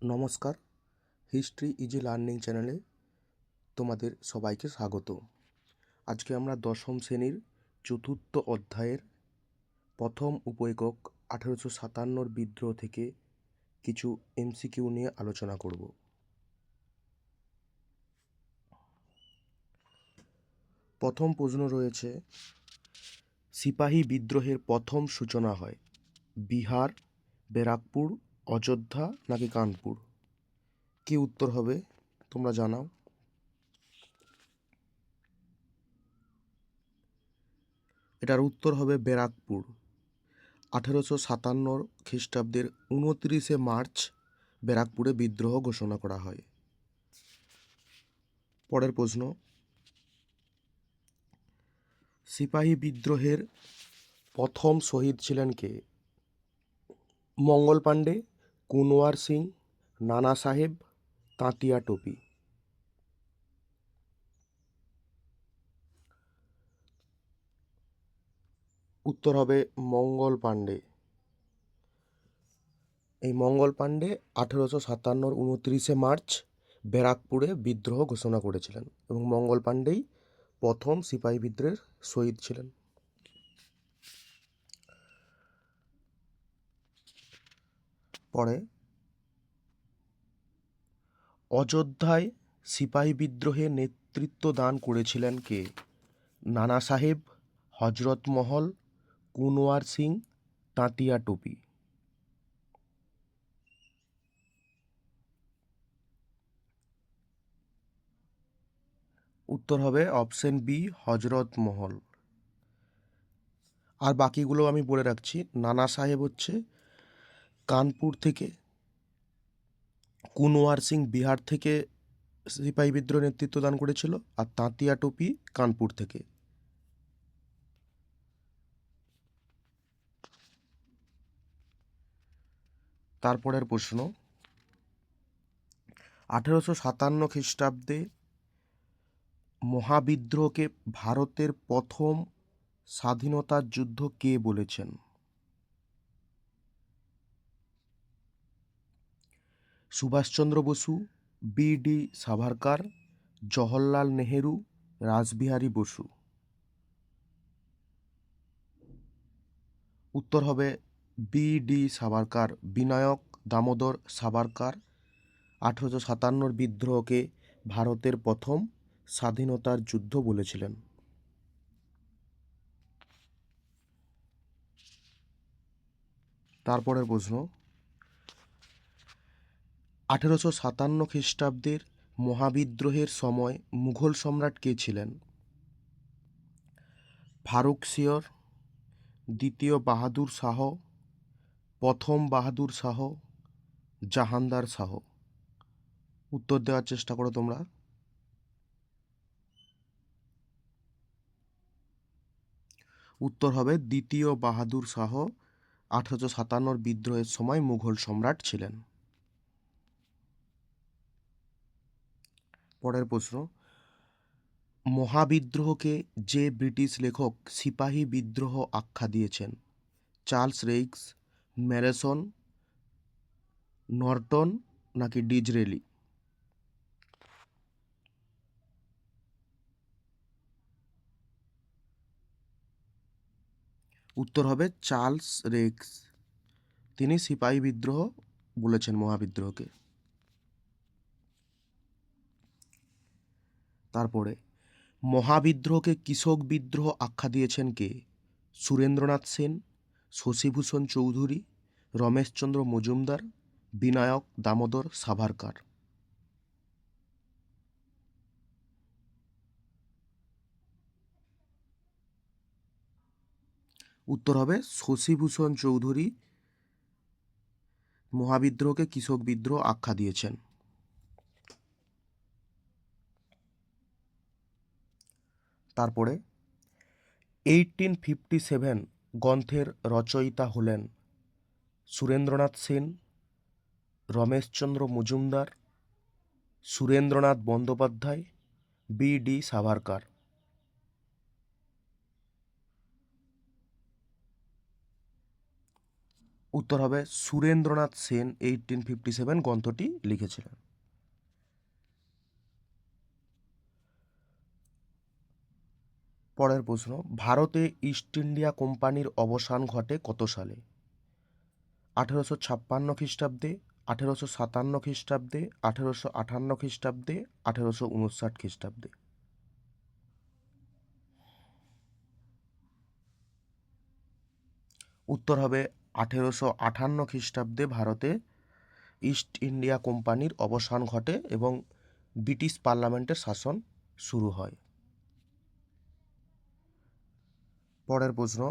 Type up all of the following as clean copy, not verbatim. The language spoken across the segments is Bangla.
নমস্কার, হিস্ট্রি ইজি লার্নিং চ্যানেলে তোমাদের সবাইকে স্বাগত। আজকে আমরা দশম শ্রেণীর চতুর্থ অধ্যায়ের প্রথম উপএকক 1857 বিদ্রোহ থেকে কিছু এমসিকিউ নিয়ে আলোচনা করব। প্রথম প্রশ্ন রয়েছে, সিপাহী বিদ্রোহের প্রথম সূচনা হয় বিহার, ব্যারাকপুর, অযোধ্যা নাকি কানপুর? কি উত্তর হবে তোমরা জানাও। এটার উত্তর হবে ব্যারাকপুর। 1857 খ্রিস্টাব্দের 29শে মার্চ ব্যারাকপুরে বিদ্রোহ ঘোষণা করা হয়। পরের প্রশ্ন, সিপাহী বিদ্রোহের প্রথম শহীদ ছিলেন কে? মঙ্গল পাণ্ডে, কুনওয়ার সিং, নানা সাহেব, তাঁতিয়া টোপি? উত্তর হবে মঙ্গল পাণ্ডে। এই মঙ্গল পাণ্ডে 1857 29শে মার্চ ব্যারাকপুরে বিদ্রোহ ঘোষণা করেছিলেন এবং মঙ্গল পাণ্ডেই প্রথম সিপাহী বিদ্রোহের শহীদ ছিলেন। পরে অযোধ্যায় সিপাহী বিদ্রোহে নেতৃত্ব দান করেছিলেন কে? নানা সাহেব, হজরত মহল, কুনওয়ার সিং, তাঁতিয়া টোপি? উত্তর হবে অপশন বি, হজরত মহল। আর বাকিগুলো আমি বলে রাখছি। নানা সাহেব হচ্ছে কানপুর থেকে, কুনওয়ার সিং বিহার থেকে সিপাহী বিদ্রোহ নেতৃত্ব দান করেছিল, আর তাঁতিয়া টোপি কানপুর থেকে। তারপরের প্রশ্ন, 1857 খ্রিস্টাব্দে মহাবিদ্রোহকে ভারতের প্রথম স্বাধীনতার যুদ্ধ কে বলেছেন? সুভাষচন্দ্র বসু, বি.ডি. সাভারকার, জওহরলাল নেহেরু, রাসবিহারী বসু? উত্তর হবে বি.ডি. সাভারকার। বিনায়ক দামোদর সাভারকার 1857 বিদ্রোহকে ভারতের প্রথম স্বাধীনতার যুদ্ধ বলেছিলেন। তারপরের প্রশ্ন, 1857 খ্রিস্টাব্দের মহাবিদ্রোহের সময় মুঘল সম্রাট কে ছিলেন? ফারুক সিয়র, দ্বিতীয় বাহাদুর শাহ, প্রথম বাহাদুর শাহ, জাহানদার শাহ? উত্তর দেওয়ার চেষ্টা করো তোমরা। উত্তর হবে দ্বিতীয় বাহাদুর শাহ 1857 বিদ্রোহের সময় মুঘল সম্রাট ছিলেন। পরের প্রশ্ন, মহাবিদ্রোহকে যে ব্রিটিশ লেখক সিপাহী বিদ্রোহ আখ্যা দিয়েছেন, চার্লস রেইক্স, ম্যারেসন, নর্টন নাকি ডিজরেলি? উত্তর হবে চার্লস রেইক্স। তিনি সিপাহী বিদ্রোহ বলেছেন মহাবিদ্রোহকে। তারপরে মহাবিদ্রোহকে কৃষক বিদ্রোহ আখ্যা দিয়েছেন কে? সুরেন্দ্রনাথ সেন, শশীভূষণ চৌধুরী, রমেশচন্দ্র মজুমদার, বিনায়ক দামোদর সাভারকার? উত্তর হবে শশীভূষণ চৌধুরী মহাবিদ্রোহকে কৃষক বিদ্রোহ আখ্যা দিয়েছেন। তারপরে 1857 গ্রন্থের রচয়িতা হলেন সুরেন্দ্রনাথ সেন, রমেশচন্দ্র মজুমদার, সুরেন্দ্রনাথ বন্দ্যোপাধ্যায়, বি.ডি. সাভারকার? উত্তর হবে সুরেন্দ্রনাথ সেন 1857 গ্রন্থটি লিখেছিলেন। পরের প্রশ্ন, ভারতে ইস্ট ইন্ডিয়া কোম্পানির অবসান ঘটে কত সালে? 1856 খ্রিস্টাব্দে, 1857 খ্রিস্টাব্দে, 1858 খ্রিস্টাব্দে, 1859 খ্রিস্টাব্দে। উত্তর হবে 1858 খ্রিস্টাব্দে ভারতে ইস্ট ইন্ডিয়া কোম্পানির অবসান ঘটে এবং ব্রিটিশ পার্লামেন্টের শাসন শুরু হয়। পরের প্রশ্ন,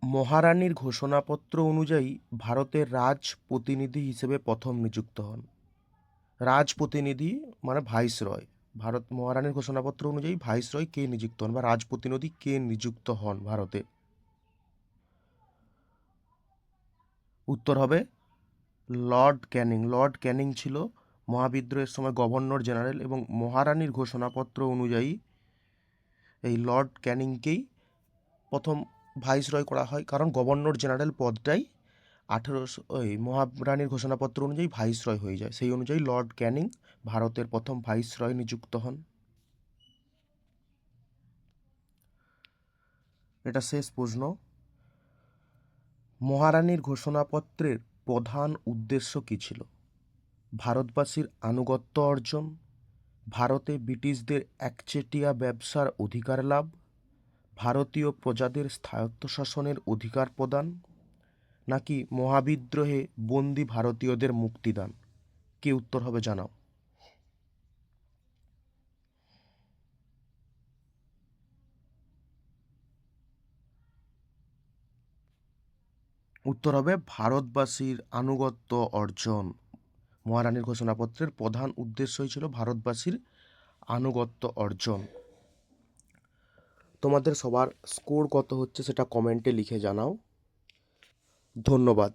মহারানীর ঘোষণাপত্র অনুযায়ী ভারতের রাজ প্রতিনিধি হিসেবে প্রথম নিযুক্ত হন। রাজ প্রতিনিধি মানে ভাইসরয়। ভারত মহারানীর ঘোষণাপত্র অনুযায়ী ভাইসরয় কে নিযুক্ত হন বা রাজ প্রতিনিধি কে নিযুক্ত হন ভারতে? উত্তর হবে লর্ড ক্যানিং। লর্ড ক্যানিং ছিল মহাবিদ্রোহের সময় গভর্নর জেনারেল এবং মহারানীর ঘোষণাপত্র অনুযায়ী এই লর্ড ক্যানিংকেই প্রথম ভাইসরয় করা হয়, কারণ গভর্নর জেনারেল পদটাই মহারানীর ঘোষণাপত্র অনুযায়ী ভাইসরয় হয়ে যায়। সেই অনুযায়ী লর্ড ক্যানিং ভারতের প্রথম ভাইসরয় নিযুক্ত হন। এটা শেষ প্রশ্ন। মহারানীর ঘোষণাপত্রের প্রধান উদ্দেশ্য কী ছিল? ভারতবাসীর আনুগত্য অর্জন, ভারতে ব্রিটিশদের একচেটিয়া ব্যবসার অধিকার লাভ, ভারতীয় প্রজাদের স্বায়ত্তশাসনের অধিকার প্রদান, নাকি মহাবিদ্রোহে বন্দী ভারতীয়দের মুক্তিদান? কি উত্তর হবে জানাও। উত্তর হবে ভারতবাসীর আনুগত্য অর্জন। মহারানীর ঘোষণাপত্রের প্রধান উদ্দেশ্যই ছিল ভারতবাসীর আনুগত্য অর্জন। তোমাদের সবার স্কোর কত হচ্ছে সেটা কমেন্টে লিখে জানাও। ধন্যবাদ।